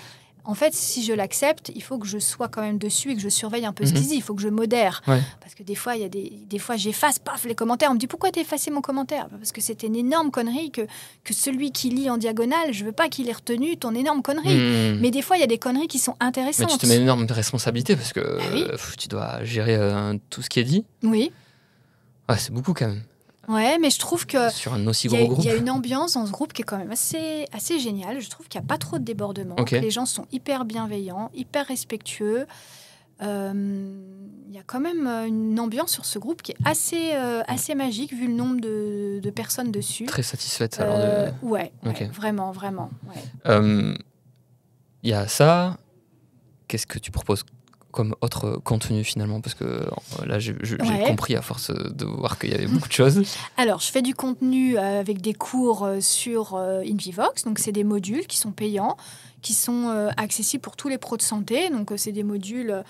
en fait, si je l'accepte, il faut que je sois quand même dessus et que je surveille un peu ce qu'il dit. Il faut que je modère. Parce que des fois, des fois, j'efface, les commentaires. On me dit, pourquoi t'as effacé mon commentaire ? Parce que c'était une énorme connerie que celui qui lit en diagonale, je veux pas qu'il ait retenu ton énorme connerie. Mais des fois, il y a des conneries qui sont intéressantes. Mais tu te mets une énorme responsabilité parce que tu dois gérer tout ce qui est dit. Oui. Ouais, c'est beaucoup quand même. Ouais, mais je trouve que sur un aussi gros groupe, il y a une ambiance dans ce groupe qui est quand même assez géniale. Je trouve qu'il n'y a pas trop de débordements, que les gens sont hyper bienveillants, hyper respectueux. Il y a quand même une ambiance sur ce groupe qui est assez magique vu le nombre de personnes dessus. Très satisfaite alors. Ouais, vraiment. Ouais. Il y a ça. Qu'est-ce que tu proposes comme autre contenu finalement? Parce que là, j'ai compris à force de voir qu'il y avait beaucoup de choses. Alors, je fais du contenu avec des cours sur InVivox. Donc, c'est des modules qui sont payants, qui sont accessibles pour tous les pros de santé. Donc, c'est des modules...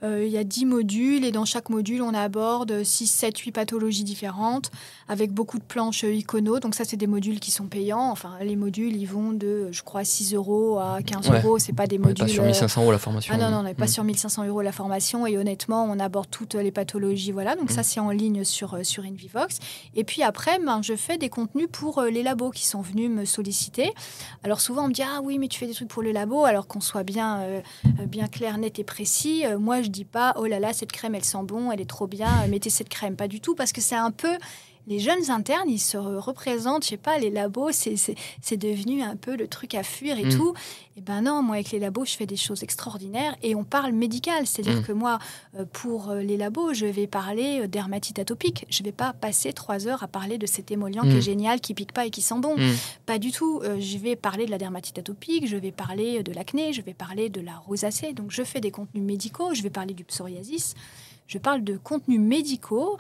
il y a 10 modules et dans chaque module, on aborde 6, 7, 8 pathologies différentes avec beaucoup de planches icono. Donc ça, c'est des modules qui sont payants. Enfin, les modules, ils vont de, je crois, 6 € à 15 €. C'est pas des modules... On n'est pas sur 1 500 € la formation. Ah non, on n'est pas sur 1 500 € la formation. Et honnêtement, on aborde toutes les pathologies. Voilà. Donc ça, c'est en ligne sur InVivox. Et puis après, je fais des contenus pour les labos qui sont venus me solliciter. Alors souvent, on me dit « Ah oui, mais tu fais des trucs pour le labo », alors qu'on soit bien clair, net et précis. Moi, je dis pas « Oh là là, cette crème, elle sent bon, elle est trop bien, mettez cette crème ». Pas du tout, parce que c'est un peu... Les jeunes internes, ils se représentent, je sais pas, les labos, c'est devenu un peu le truc à fuir et tout. Et ben non, moi, avec les labos, je fais des choses extraordinaires et on parle médical. C'est-à-dire que moi, pour les labos, je vais parler dermatite atopique. Je vais pas passer 3 heures à parler de cet émollient qui est génial, qui pique pas et qui sent bon. Pas du tout. Je vais parler de la dermatite atopique, je vais parler de l'acné, je vais parler de la rosacée. Donc, je fais des contenus médicaux, je vais parler du psoriasis. Je parle de contenus médicaux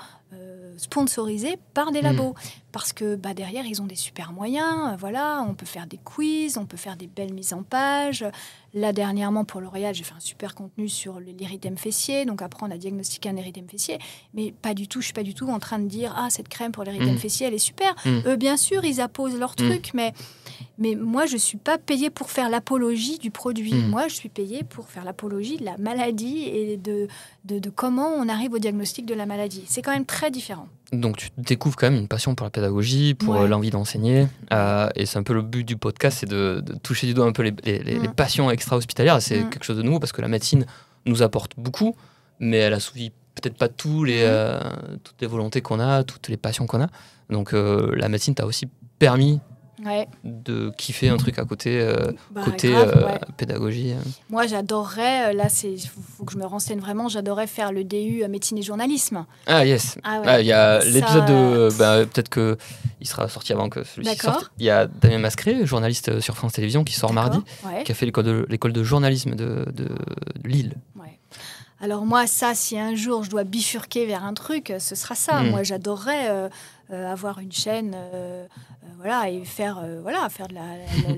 sponsorisés par des labos. Parce que derrière, ils ont des super moyens. Voilà, on peut faire des quiz, on peut faire des belles mises en page. Là, dernièrement, pour L'Oréal, j'ai fait un super contenu sur l'érythème fessier. Donc après, on a diagnostiqué un érythème fessier. Mais pas du tout, je ne suis pas du tout en train de dire « Ah, cette crème pour l'érythème fessier, elle est super ». Bien sûr, ils apposent leur truc, mais moi, je ne suis pas payée pour faire l'apologie du produit. Moi, je suis payée pour faire l'apologie de la maladie et de comment on arrive au diagnostic de la maladie. C'est quand même très différent. Donc, tu découvres quand même une passion pour la pédagogie, pour l'envie d'enseigner. Et c'est un peu le but du podcast, c'est de toucher du doigt un peu les passions extra-hospitalières. C'est quelque chose de nouveau parce que la médecine nous apporte beaucoup, mais elle assouvit peut-être pas toutes les volontés qu'on a, toutes les passions qu'on a. Donc, la médecine t'a aussi permis de kiffer un truc à côté, côté pédagogie. Moi, j'adorerais, là, il faut que je me renseigne vraiment, j'adorerais faire le DU médecine et journalisme. Ah, yes. Il y a l'épisode de... peut-être qu'il sera sorti avant que celui-ci sorte. Il y a Damien Mascret, journaliste sur France Télévisions, qui sort mardi, qui a fait l'école de journalisme de Lille. Alors moi, ça, si un jour je dois bifurquer vers un truc, ce sera ça. Moi, j'adorerais avoir une chaîne, et faire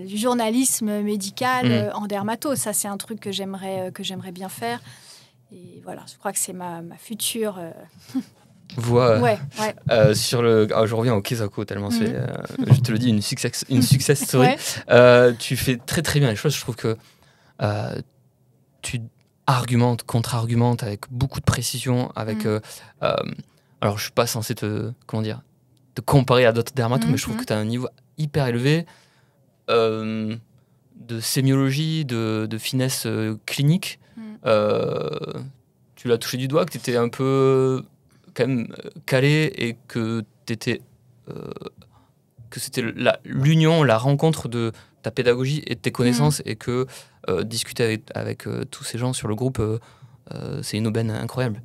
du journalisme médical en dermato. Ça, c'est un truc que j'aimerais bien faire. Et voilà, je crois que c'est ma future... voix sur le... je reviens au Kesako, tellement c'est... je te le dis, une success story. Tu fais très très bien les choses. Je trouve que tu... argumente, contre-argumente avec beaucoup de précision, avec... alors, je suis pas censé te comparer à d'autres dermatos, mais je trouve que tu as un niveau hyper élevé de sémiologie, de finesse clinique. Tu l'as touché du doigt, que tu étais un peu quand même calé et que t'étais... que c'était l'union, la rencontre de ta pédagogie et de tes connaissances et que discuter avec tous ces gens sur le groupe, c'est une aubaine incroyable.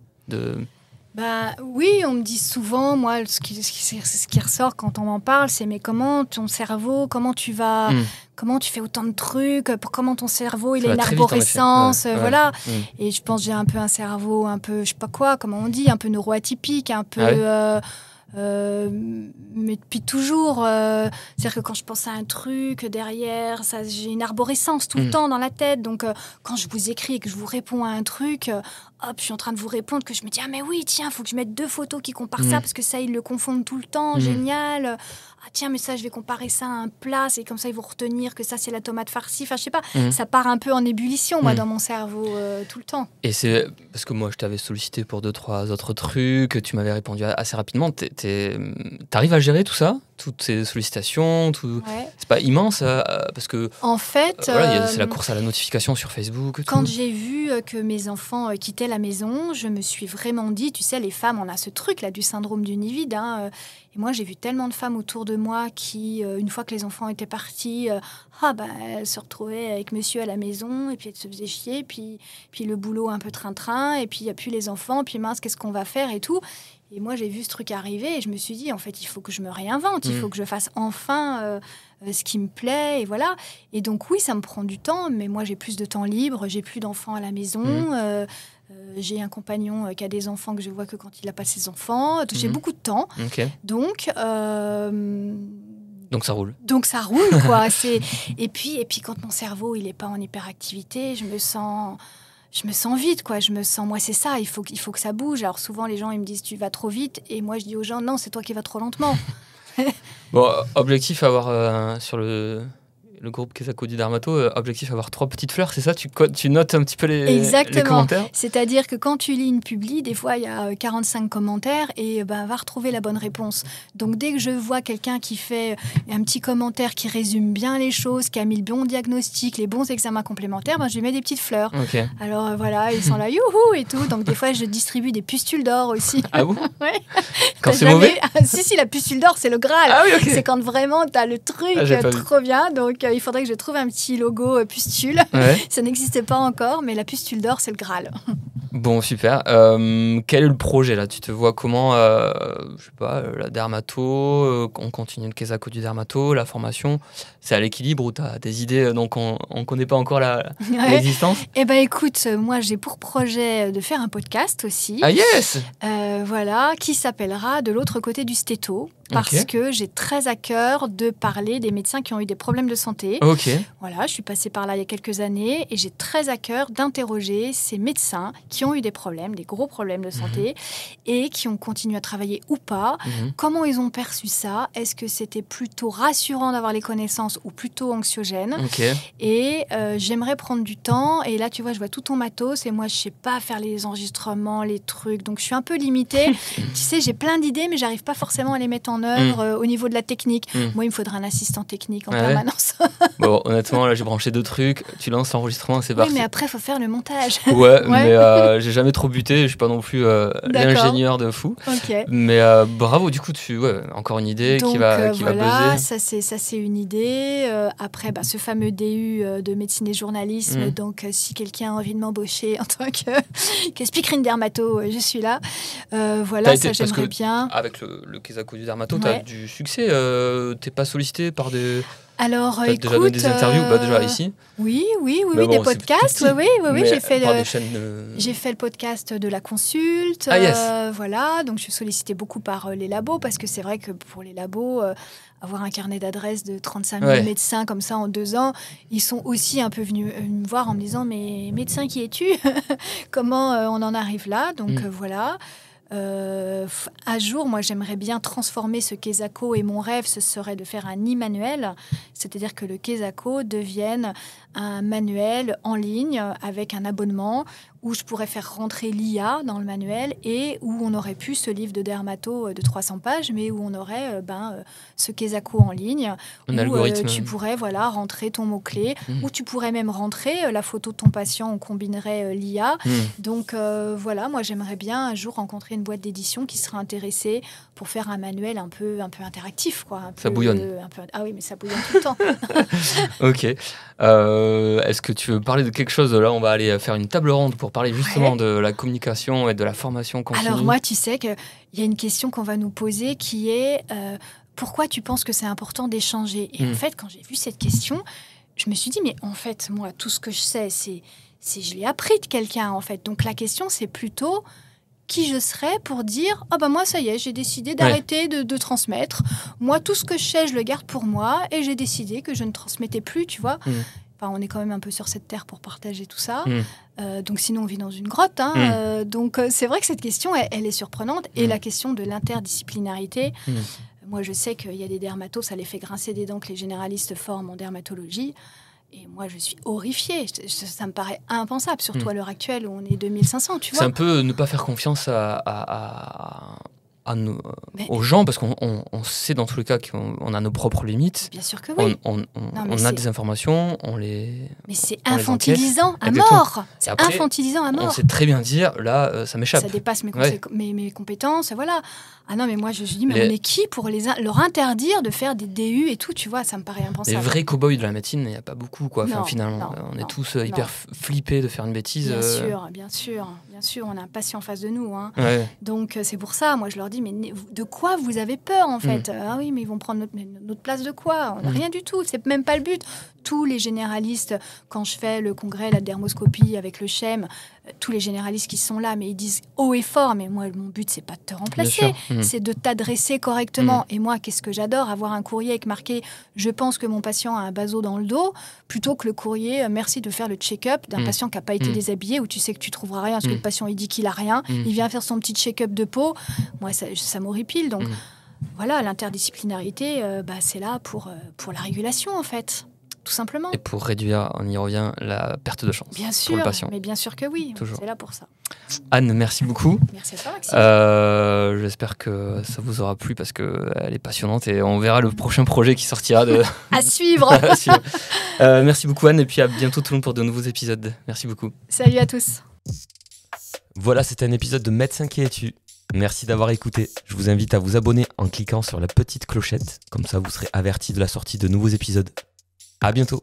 Oui, on me dit souvent, moi, ce qui ressort quand on m'en parle, c'est mais comment ton cerveau, comment tu fais autant de trucs, comment ton cerveau, il a une arborescence, voilà. Et je pense que j'ai un peu un cerveau, un peu, je sais pas quoi, comment on dit, un peu neuroatypique, un peu... mais depuis toujours, c'est-à-dire que quand je pense à un truc derrière, j'ai une arborescence tout le temps dans la tête. Donc, quand je vous écris et que je vous réponds à un truc, hop, je suis en train de vous répondre, que je me dis ah mais oui, tiens, faut que je mette 2 photos qui comparent ça parce que ça ils le confondent tout le temps, génial. Ah tiens, mais ça je vais comparer ça à un plat, c'est comme ça ils vont retenir que ça c'est la tomate farcie. Enfin, je sais pas, ça part un peu en ébullition moi dans mon cerveau tout le temps. Et c'est parce que moi je t'avais sollicité pour 2-3 autres trucs, tu m'avais répondu assez rapidement. T'arrives à gérer tout ça, toutes ces sollicitations, c'est pas immense parce que en fait, c'est la course à la notification sur Facebook. Quand j'ai vu que mes enfants quittaient la maison, je me suis vraiment dit, tu sais, les femmes, on a ce truc là du syndrome du nid vide. Et moi, j'ai vu tellement de femmes autour de moi qui, une fois que les enfants étaient partis, elles se retrouvaient avec monsieur à la maison et puis elles se faisaient chier, puis le boulot un peu train-train, et puis il n'y a plus les enfants, puis mince, qu'est-ce qu'on va faire et tout. Et moi, j'ai vu ce truc arriver et je me suis dit, en fait, il faut que je me réinvente, il faut que je fasse enfin ce qui me plaît, et voilà. Et donc, oui, ça me prend du temps, mais moi, j'ai plus de temps libre, j'ai plus d'enfants à la maison, j'ai un compagnon qui a des enfants que je vois que quand il n'a pas ses enfants, donc j'ai beaucoup de temps. Donc ça roule. Donc ça roule, quoi. Et puis, quand mon cerveau, il n'est pas en hyperactivité, je me sens vite, quoi. Moi, c'est ça, il faut que ça bouge. Alors souvent, les gens, ils me disent, tu vas trop vite. Et moi, je dis aux gens, non, c'est toi qui vas trop lentement. Bon, objectif à avoir sur le groupe Kesako du Dermato, objectif avoir 3 petites fleurs, c'est ça? Tu notes un petit peu les commentaires? C'est-à-dire que quand tu lis une publi, des fois, il y a 45 commentaires et va retrouver la bonne réponse. Donc, dès que je vois quelqu'un qui fait un petit commentaire qui résume bien les choses, qui a mis le bon diagnostic, les bons examens complémentaires, je lui mets des petites fleurs. Alors, voilà, ils sont là, youhou et tout. Donc, des fois, je distribue des pustules d'or aussi. Ah bon? Ouais. Quand c'est mauvais? Si, la pustule d'or, c'est le Graal. Ah oui, ok. C'est quand vraiment, tu as le truc trop bien. Donc, il faudrait que je trouve un petit logo pustule. Ouais. Ça n'existait pas encore, mais la pustule d'or, c'est le Graal. Bon, super. Quel est le projet là? Tu te vois comment, je sais pas, la dermato, on continue le Kesako du Dermato, la formation, c'est à l'équilibre ou tu as des idées donc on connaît pas encore l'existence? Eh ben écoute, moi j'ai pour projet de faire un podcast aussi. Ah yes. Voilà, qui s'appellera De l'autre côté du stéto. Parce que j'ai très à cœur de parler des médecins qui ont eu des problèmes de santé. Voilà, je suis passée par là il y a quelques années et j'ai très à cœur d'interroger ces médecins qui ont eu des problèmes, des gros problèmes de santé et qui ont continué à travailler ou pas. Comment ils ont perçu ça? Est-ce que c'était plutôt rassurant d'avoir les connaissances ou plutôt anxiogène? Et j'aimerais prendre du temps. Et là, tu vois, je vois tout ton matos et moi, je sais pas faire les enregistrements, les trucs. Donc, je suis un peu limitée. Tu sais, j'ai plein d'idées, mais j'arrive pas forcément à les mettre en œuvre au niveau de la technique. Moi, il me faudrait un assistant technique en permanence. Bon, honnêtement, là, j'ai branché 2 trucs. Tu lances l'enregistrement, c'est parti. Oui, mais après, il faut faire le montage. Mais j'ai jamais trop buté. Je suis pas non plus l'ingénieur de fou. Mais bravo, du coup, encore une idée. Donc, qui va buzzer. Ça, c'est une idée. Après, ce fameux DU de médecine et journalisme. Donc, si quelqu'un a envie de m'embaucher en tant que speakerine dermato, je suis là. Voilà, ça, j'aimerais bien. Avec le Kesako du Dermato, tu as du succès. T'es pas sollicité par des... Alors, écoute, déjà donné des interviews, déjà ici. Oui, des podcasts. Oui, j'ai fait le podcast de la consulte. Voilà, donc je suis sollicitée beaucoup par les labos parce que c'est vrai que pour les labos, avoir un carnet d'adresses de 35 000 médecins comme ça en 2 ans, ils sont aussi un peu venus me voir en me disant mais médecin qui es-tu? Comment on en arrive là? Donc voilà. À jour, moi j'aimerais bien transformer ce Kesako et mon rêve ce serait de faire un e-manuel, c'est-à-dire que le Kesako devienne un manuel en ligne avec un abonnement où je pourrais faire rentrer l'IA dans le manuel et où on aurait pu ce livre de dermato de 300 pages, mais où on aurait ce Kesako en ligne, un où algorithme. Tu pourrais rentrer ton mot-clé, où tu pourrais même rentrer la photo de ton patient, on combinerait l'IA. Donc voilà, moi j'aimerais bien un jour rencontrer une boîte d'édition qui serait intéressée pour faire un manuel un peu interactif, quoi. Ça bouillonne. Ah oui, mais ça bouillonne tout le temps. Ok. Est-ce que tu veux parler de quelque chose? Là, on va aller faire une table ronde pour parler justement de la communication et de la formation continue. Alors moi, tu sais qu'il y a une question qu'on va nous poser qui est pourquoi tu penses que c'est important d'échanger? Et en fait, quand j'ai vu cette question, je me suis dit, mais en fait, moi, tout ce que je sais, c'est je l'ai appris de quelqu'un, en fait. Donc la question, c'est plutôt qui je serais pour dire moi ça y est, j'ai décidé d'arrêter de transmettre. Moi tout ce que je sais je le garde pour moi et j'ai décidé que je ne transmettais plus, tu vois. Enfin, on est quand même un peu sur cette terre pour partager tout ça. Donc sinon on vit dans une grotte. Donc c'est vrai que cette question elle est surprenante et la question de l'interdisciplinarité. Moi je sais qu'il y a des dermatos, ça les fait grincer des dents que les généralistes forment en dermatologie. Et moi, je suis horrifiée. Ça me paraît impensable, surtout à l'heure actuelle où on est 2500, tu vois. C'est un peu ne pas faire confiance à aux gens, parce qu'on sait dans tous les cas qu'on a nos propres limites. Bien sûr que oui. On a des informations, on les. Mais c'est infantilisant à mort. C'est après, infantilisant à mort. On sait très bien dire, là, ça m'échappe. Ça dépasse mes compétences, voilà. Ah non, mais moi, je dis, mais on est qui pour leur interdire de faire des DU et tout, tu vois, ça me paraît impensable. Les vrais cow-boys de la médecine, il n'y a pas beaucoup, quoi. Finalement, on est tous hyper flippés de faire une bêtise. Bien sûr, on a un patient en face de nous. Hein. Ouais. Donc, c'est pour ça, moi, je leur dis, mais de quoi vous avez peur, en fait Ah oui, mais ils vont prendre notre place de quoi? On n'a rien du tout, c'est même pas le but. Tous les généralistes, quand je fais le congrès, la dermoscopie avec le CHEM, tous les généralistes qui sont là, mais ils disent haut et fort, mais moi, mon but, c'est pas de te remplacer, c'est de t'adresser correctement. Et moi, qu'est-ce que j'adore? Avoir un courrier avec marqué « Je pense que mon patient a un baso dans le dos », plutôt que le courrier « Merci de faire le check-up d'un patient qui n'a pas été déshabillé, où tu sais que tu trouveras rien, parce que le patient, il dit qu'il a rien, il vient faire son petit check-up de peau. » Moi, ça m'horripile. Donc, voilà, l'interdisciplinarité, c'est là pour la régulation, en fait. Tout simplement. Et pour réduire, on y revient, la perte de chance pour le patient. Mais bien sûr que oui, toujours. C'est là pour ça. Anne, merci beaucoup. Merci à toi, Maxime. J'espère que ça vous aura plu parce qu'elle est passionnante et on verra le prochain projet qui sortira. À suivre. Merci beaucoup Anne et puis à bientôt tout le monde pour de nouveaux épisodes. Merci beaucoup. Salut à tous. Voilà, c'était un épisode de Médecin qui es-tu. Merci d'avoir écouté. Je vous invite à vous abonner en cliquant sur la petite clochette. Comme ça, vous serez averti de la sortie de nouveaux épisodes. À bientôt.